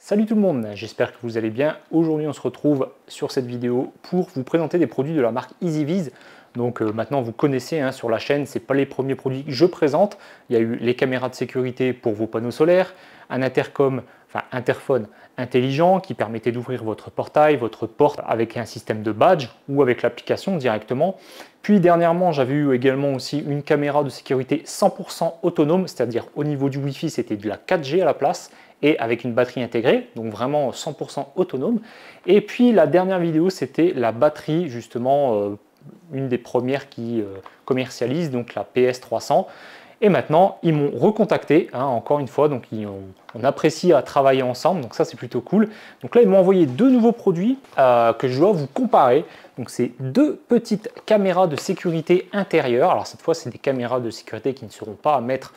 Salut tout le monde, j'espère que vous allez bien. Aujourd'hui on se retrouve sur cette vidéo pour vous présenter des produits de la marque EasyViz. Donc maintenant vous connaissez sur la chaîne, ce n'est pas les premiers produits que je présente. Il y a eu les caméras de sécurité pour vos panneaux solaires, un interphone intelligent qui permettait d'ouvrir votre portail, votre porte avec un système de badge ou avec l'application directement. Puis dernièrement j'avais eu également aussi une caméra de sécurité 100% autonome, c'est-à-dire au niveau du Wi-Fi c'était de la 4G à la place et avec une batterie intégrée, donc vraiment 100% autonome. Et puis la dernière vidéo, c'était la batterie, justement, une des premières qui commercialise, donc la PS300. Et maintenant, ils m'ont recontacté, encore une fois, donc on apprécie à travailler ensemble, donc ça c'est plutôt cool. Donc là, ils m'ont envoyé deux nouveaux produits que je dois vous comparer. Donc c'est deux petites caméras de sécurité intérieure. Alors cette fois, c'est des caméras de sécurité qui ne seront pas à mettre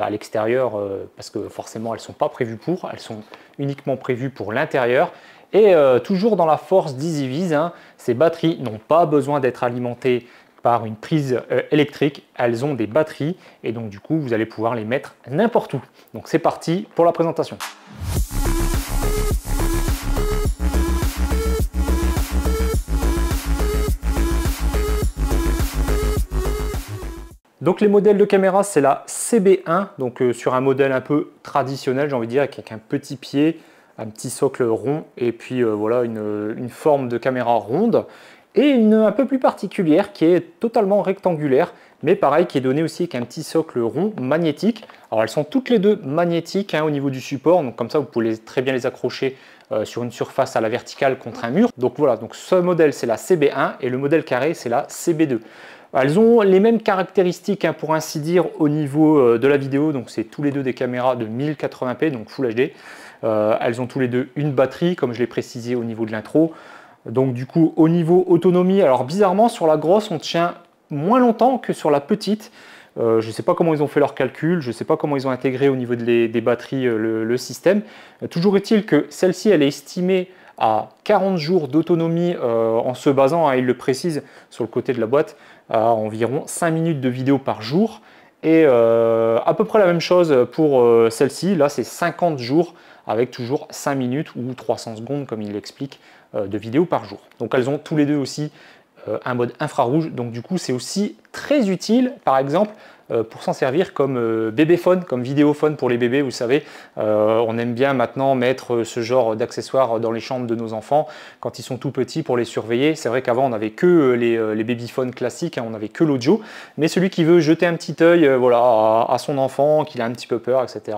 à l'extérieur parce que forcément elles ne sont pas prévues pour, elles sont uniquement prévues pour l'intérieur. Et toujours dans la force d'EasyViz, ces batteries n'ont pas besoin d'être alimentées par une prise électrique, elles ont des batteries et donc du coup vous allez pouvoir les mettre n'importe où. Donc c'est parti pour la présentation. Donc les modèles de caméra, c'est la CB1, donc sur un modèle un peu traditionnel, j'ai envie de dire, avec un petit pied, un petit socle rond, et puis voilà une forme de caméra ronde, et une un peu plus particulière qui est totalement rectangulaire, mais pareil, qui est donnée aussi avec un petit socle rond magnétique. Alors elles sont toutes les deux magnétiques au niveau du support, donc comme ça vous pouvez très bien les accrocher sur une surface à la verticale contre un mur. Donc voilà, donc ce modèle c'est la CB1 et le modèle carré c'est la CB2. Elles ont les mêmes caractéristiques pour ainsi dire au niveau de la vidéo, donc c'est tous les deux des caméras de 1080p, donc Full HD. Elles ont tous les deux une batterie, comme je l'ai précisé au niveau de l'intro. Donc du coup au niveau autonomie, alors bizarrement sur la grosse on tient moins longtemps que sur la petite. Je ne sais pas comment ils ont fait leur calcul, je ne sais pas comment ils ont intégré au niveau des batteries le système. Toujours est-il que celle-ci elle est estimée à 40 jours d'autonomie en se basant, il le précise sur le côté de la boîte, à environ 5 minutes de vidéo par jour. Et à peu près la même chose pour celle-ci, là c'est 50 jours avec toujours 5 minutes ou 300 secondes comme il l'explique de vidéo par jour. Donc elles ont tous les deux aussi un mode infrarouge, donc du coup c'est aussi très utile par exemple pour s'en servir comme bébéphone, comme vidéophone pour les bébés. Vous savez, on aime bien maintenant mettre ce genre d'accessoires dans les chambres de nos enfants quand ils sont tout petits pour les surveiller. C'est vrai qu'avant on n'avait que les babyphones classiques, on n'avait que l'audio, mais celui qui veut jeter un petit œil voilà, à son enfant, qu'il a un petit peu peur, etc.,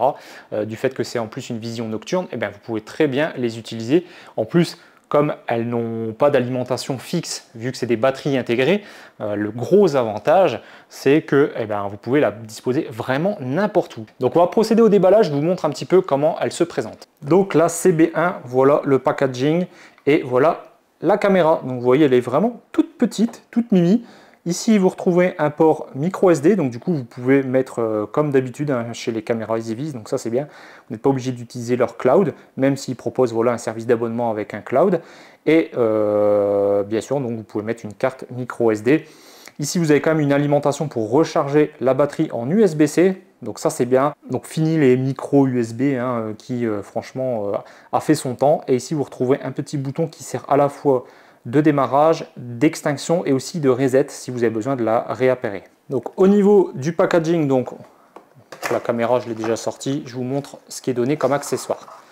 du fait que c'est en plus une vision nocturne, eh bien, vous pouvez très bien les utiliser. En plus, comme elles n'ont pas d'alimentation fixe, vu que c'est des batteries intégrées, le gros avantage, c'est que vous pouvez la disposer vraiment n'importe où. Donc on va procéder au déballage, je vous montre un petit peu comment elle se présente. Donc la CB1, voilà le packaging et voilà la caméra. Donc vous voyez, elle est vraiment toute petite, toute mimi. Ici, vous retrouvez un port micro SD, donc du coup, vous pouvez mettre comme d'habitude chez les caméras EasyViz, donc ça c'est bien. Vous n'êtes pas obligé d'utiliser leur cloud, même s'ils proposent voilà, un service d'abonnement avec un cloud. Et bien sûr, donc, vous pouvez mettre une carte micro SD. Ici, vous avez quand même une alimentation pour recharger la batterie en USB-C, donc ça c'est bien. Donc fini les micro USB qui franchement a fait son temps. Et ici, vous retrouvez un petit bouton qui sert à la fois de démarrage, d'extinction et aussi de reset si vous avez besoin de la réappairer. Donc au niveau du packaging, donc la caméra je l'ai déjà sortie, je vous montre ce qui est donné comme accessoire.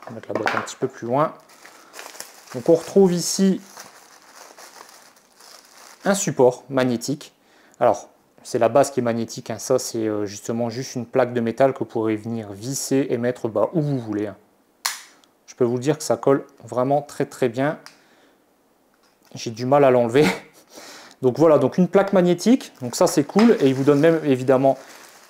On va mettre la boîte un petit peu plus loin. Donc on retrouve ici un support magnétique. Alors c'est la base qui est magnétique, ça c'est justement juste une plaque de métal que vous pourrez venir visser et mettre où vous voulez. Je peux vous dire que ça colle vraiment très très bien. J'ai du mal à l'enlever. Donc voilà, donc une plaque magnétique, donc ça c'est cool. Et il vous donne même évidemment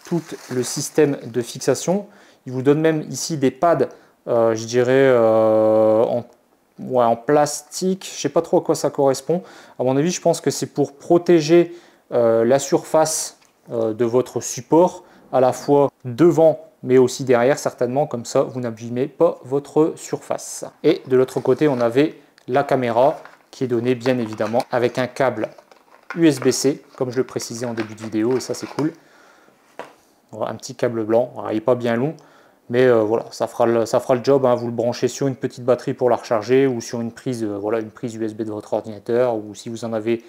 tout le système de fixation. Il vous donne même ici des pads, je dirais en plastique. Je ne sais pas trop à quoi ça correspond. À mon avis, je pense que c'est pour protéger la surface de votre support, à la fois devant mais aussi derrière certainement, comme ça vous n'abîmez pas votre surface. Et de l'autre côté on avait la caméra qui est donnée bien évidemment avec un câble USB-C comme je le précisais en début de vidéo, et ça c'est cool. Voilà, un petit câble blanc, alors, il n'est pas bien long, mais voilà, ça fera le job, hein. Vous le branchez sur une petite batterie pour la recharger ou sur une prise, voilà, une prise USB de votre ordinateur, ou si vous en avez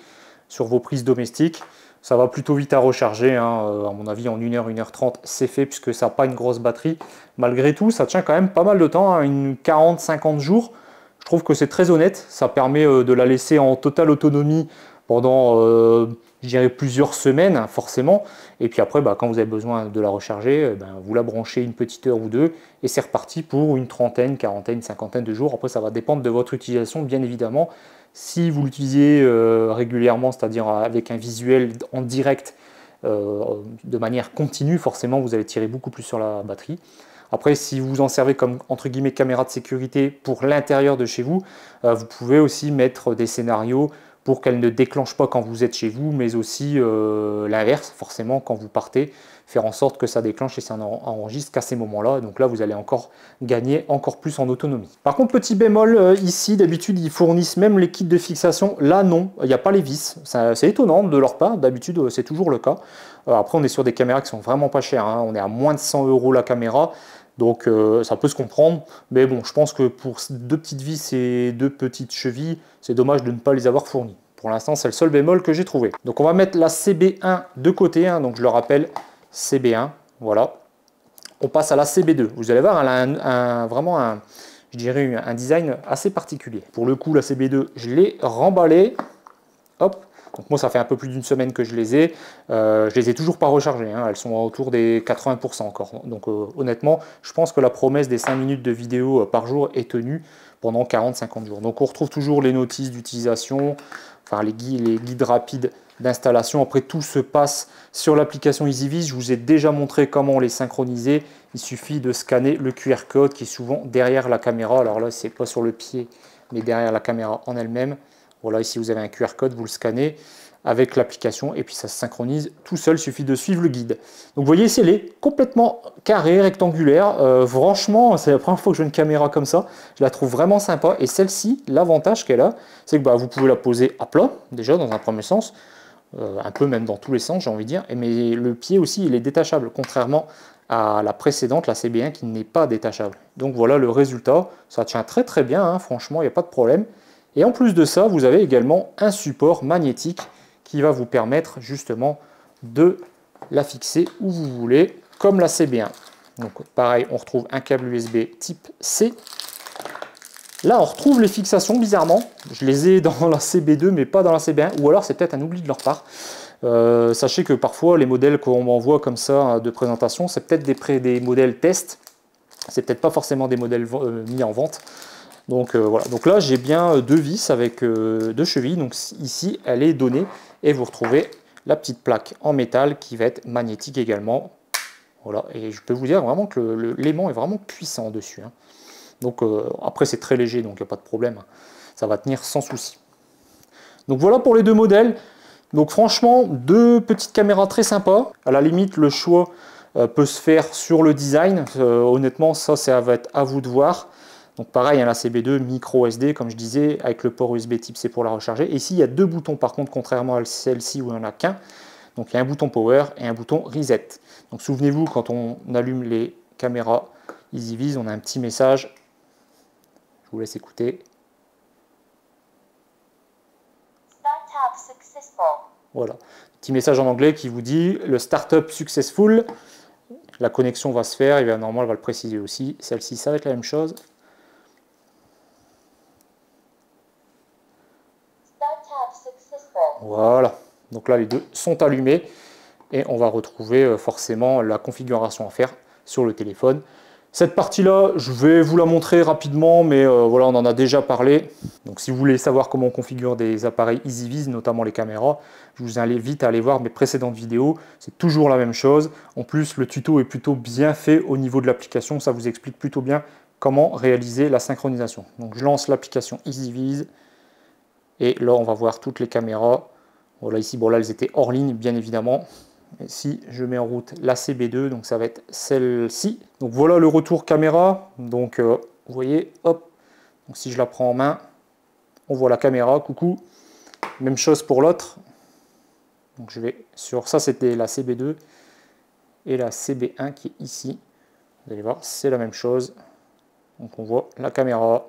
sur vos prises domestiques. Ça va plutôt vite à recharger, hein. À mon avis en 1h, 1h30 c'est fait puisque ça n'a pas une grosse batterie. Malgré tout, ça tient quand même pas mal de temps, hein, une 40-50 jours. Je trouve que c'est très honnête, ça permet de la laisser en totale autonomie pendant, je dirais, plusieurs semaines, forcément. Et puis après, quand vous avez besoin de la recharger, vous la branchez une petite heure ou deux, et c'est reparti pour une trentaine, quarantaine, cinquantaine de jours. Après, ça va dépendre de votre utilisation, bien évidemment. Si vous l'utilisez régulièrement, c'est-à-dire avec un visuel en direct, de manière continue, forcément, vous allez tirer beaucoup plus sur la batterie. Après, si vous en servez comme, entre guillemets, caméra de sécurité pour l'intérieur de chez vous, vous pouvez aussi mettre des scénarios pour qu'elle ne déclenche pas quand vous êtes chez vous, mais aussi l'inverse, forcément, quand vous partez, faire en sorte que ça déclenche et ça n'enregistre qu'à ces moments-là. Donc là, vous allez encore gagner encore plus en autonomie. Par contre, petit bémol, ici, d'habitude, ils fournissent même les kits de fixation. Là, non, il n'y a pas les vis. C'est étonnant de leur part. D'habitude, c'est toujours le cas. Après, on est sur des caméras qui sont vraiment pas chères, hein. On est à moins de 100 € la caméra. Donc ça peut se comprendre, mais bon, je pense que pour deux petites vis et deux petites chevilles, c'est dommage de ne pas les avoir fournies. Pour l'instant, c'est le seul bémol que j'ai trouvé. Donc on va mettre la CB1 de côté, hein, donc je le rappelle, CB1, voilà. On passe à la CB2. Vous allez voir, elle a vraiment je dirais un design assez particulier. Pour le coup, la CB2, je l'ai remballée, hop. Donc moi, ça fait un peu plus d'une semaine que je les ai. Je les ai toujours pas rechargées, hein. Elles sont autour des 80% encore. Donc honnêtement, je pense que la promesse des 5 minutes de vidéo par jour est tenue pendant 40-50 jours. Donc on retrouve toujours les notices d'utilisation, enfin les guides rapides d'installation. Après, tout se passe sur l'application EasyViz. Je vous ai déjà montré comment les synchroniser. Il suffit de scanner le QR code qui est souvent derrière la caméra. Alors là, c'est pas sur le pied, mais derrière la caméra en elle-même. Voilà, ici vous avez un QR code, vous le scannez avec l'application et puis ça se synchronise tout seul, il suffit de suivre le guide. Donc vous voyez, ici elle est complètement carrée, rectangulaire. Franchement, c'est la première fois que je vois une caméra comme ça. Je la trouve vraiment sympa. Et celle-ci, l'avantage qu'elle a, c'est que vous pouvez la poser à plat, déjà dans un premier sens, un peu même dans tous les sens, j'ai envie de dire. Mais le pied aussi, il est détachable, contrairement à la précédente, la CB1, qui n'est pas détachable. Donc voilà le résultat. Ça tient très très bien, hein, franchement, il n'y a pas de problème. Et en plus de ça, vous avez également un support magnétique qui va vous permettre justement de la fixer où vous voulez, comme la CB1. Donc pareil, on retrouve un câble USB type C. Là, on retrouve les fixations, bizarrement. Je les ai dans la CB2, mais pas dans la CB1, ou alors c'est peut-être un oubli de leur part. Sachez que parfois, les modèles qu'on m'envoie comme ça de présentation, c'est peut-être des modèles test. C'est peut-être pas forcément des modèles mis en vente. Donc voilà, donc là j'ai bien deux vis avec deux chevilles, donc ici elle est donnée et vous retrouvez la petite plaque en métal qui va être magnétique également. Voilà, et je peux vous dire vraiment que l'aimant est vraiment puissant dessus, hein. Donc après c'est très léger, donc il n'y a pas de problème, ça va tenir sans souci. Donc voilà pour les deux modèles. Donc franchement, deux petites caméras très sympas. À la limite, le choix peut se faire sur le design. Honnêtement, ça va être à vous de voir. Donc pareil, la CB2 micro SD, comme je disais, avec le port USB type C pour la recharger. Et ici, il y a deux boutons par contre, contrairement à celle-ci où il n'y en a qu'un. Donc il y a un bouton Power et un bouton Reset. Donc souvenez-vous, quand on allume les caméras EasyViz, on a un petit message. Je vous laisse écouter. Voilà, petit message en anglais qui vous dit le startup successful. La connexion va se faire, et bien normalement elle va le préciser aussi. Celle-ci, ça va être la même chose. Voilà, donc là les deux sont allumés et on va retrouver forcément la configuration à faire sur le téléphone. Cette partie-là, je vais vous la montrer rapidement, mais voilà, on en a déjà parlé. Donc si vous voulez savoir comment on configure des appareils EasyViz, notamment les caméras, je vous invite à aller voir mes précédentes vidéos. C'est toujours la même chose. En plus, le tuto est plutôt bien fait au niveau de l'application. Ça vous explique plutôt bien comment réaliser la synchronisation. Donc je lance l'application EasyViz. Et là, on va voir toutes les caméras. Voilà, ici, bon là, elles étaient hors ligne, bien évidemment. Et si je mets en route la CB2, donc ça va être celle-ci. Donc voilà le retour caméra. Donc vous voyez, hop. Donc si je la prends en main, on voit la caméra, coucou. Même chose pour l'autre. Donc je vais sur ça, c'était la CB2. et la CB1 qui est ici. Vous allez voir, c'est la même chose. Donc on voit la caméra.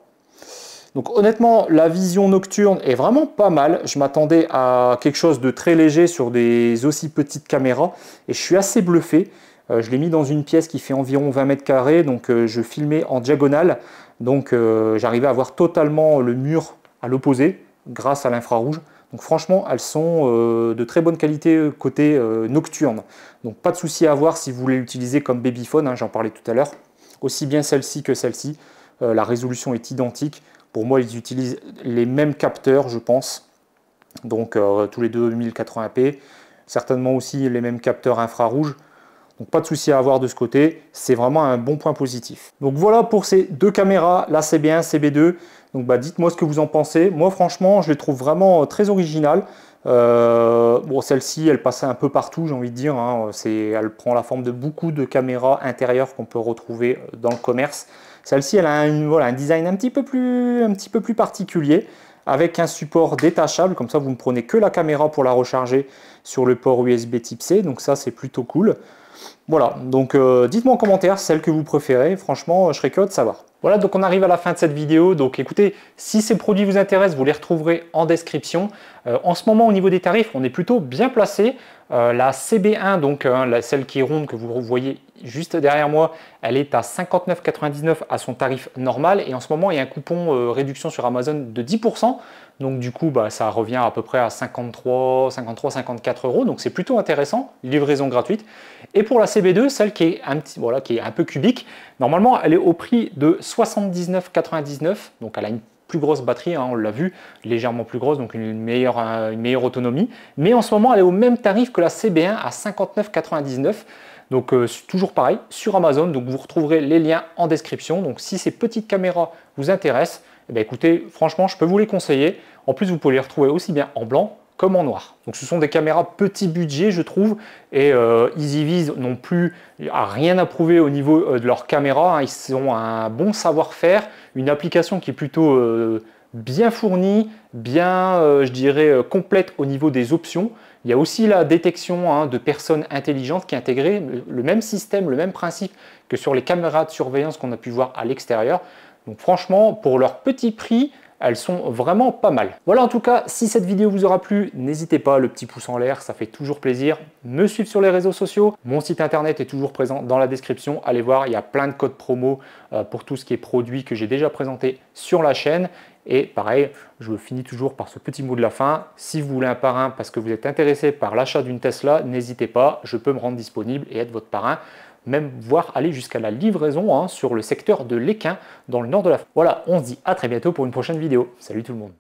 Donc honnêtement, la vision nocturne est vraiment pas mal. Je m'attendais à quelque chose de très léger sur des aussi petites caméras et je suis assez bluffé. Je l'ai mis dans une pièce qui fait environ 20 mètres carrés, donc je filmais en diagonale. Donc j'arrivais à voir totalement le mur à l'opposé grâce à l'infrarouge. Donc franchement, elles sont de très bonne qualité côté nocturne. Donc pas de souci à avoir si vous voulez l'utiliser comme babyphone, hein, j'en parlais tout à l'heure. Aussi bien celle-ci que celle-ci. La résolution est identique. Pour moi, ils utilisent les mêmes capteurs, je pense. Donc tous les deux 1080p. Certainement aussi les mêmes capteurs infrarouges. Donc pas de souci à avoir de ce côté, c'est vraiment un bon point positif. Donc voilà pour ces deux caméras, la CB1, CB2. Donc dites-moi ce que vous en pensez. Moi franchement, je les trouve vraiment très originales. Bon, celle-ci, elle passe un peu partout, j'ai envie de dire. Hein. Elle prend la forme de beaucoup de caméras intérieures qu'on peut retrouver dans le commerce. Celle-ci, elle a un design un petit peu plus particulier, avec un support détachable. Comme ça, vous ne prenez que la caméra pour la recharger sur le port USB type C. Donc ça, c'est plutôt cool. Voilà, donc dites-moi en commentaire celle que vous préférez, franchement je serais curieux de savoir. Voilà, donc on arrive à la fin de cette vidéo, donc écoutez, si ces produits vous intéressent, vous les retrouverez en description. En ce moment au niveau des tarifs, on est plutôt bien placé. La CB1, donc celle qui est ronde que vous voyez juste derrière moi, elle est à 59,99 € à son tarif normal et en ce moment il y a un coupon réduction sur Amazon de 10%. Donc du coup, ça revient à peu près à 54 €, donc c'est plutôt intéressant, livraison gratuite. Et pour la CB2, celle qui est un peu cubique, normalement elle est au prix de 79,99 €, donc elle a une plus grosse batterie, hein, on l'a vu, légèrement plus grosse, donc une meilleure autonomie. Mais en ce moment, elle est au même tarif que la CB1 à 59,99 €. Donc toujours pareil, sur Amazon, donc vous retrouverez les liens en description. Donc si ces petites caméras vous intéressent, eh bien, écoutez, franchement, je peux vous les conseiller. En plus, vous pouvez les retrouver aussi bien en blanc comme en noir. Donc ce sont des caméras petit budget, je trouve, et EasyViz n'ont plus rien à prouver au niveau de leur caméra. Hein. Ils ont un bon savoir-faire, une application qui est plutôt bien fournie, bien, je dirais, complète au niveau des options. Il y a aussi la détection de personnes intelligentes qui est intégrée, le même système, le même principe que sur les caméras de surveillance qu'on a pu voir à l'extérieur. Donc franchement, pour leur petit prix, elles sont vraiment pas mal. Voilà, en tout cas, si cette vidéo vous aura plu, n'hésitez pas, le petit pouce en l'air, ça fait toujours plaisir. Me suivre sur les réseaux sociaux. Mon site internet est toujours présent dans la description. Allez voir, il y a plein de codes promo pour tout ce qui est produit que j'ai déjà présenté sur la chaîne. Et pareil, je finis toujours par ce petit mot de la fin. Si vous voulez un parrain parce que vous êtes intéressé par l'achat d'une Tesla, n'hésitez pas, je peux me rendre disponible et être votre parrain. Même voire aller jusqu'à la livraison sur le secteur de l'Équin dans le nord de la France. Voilà, on se dit à très bientôt pour une prochaine vidéo. Salut tout le monde.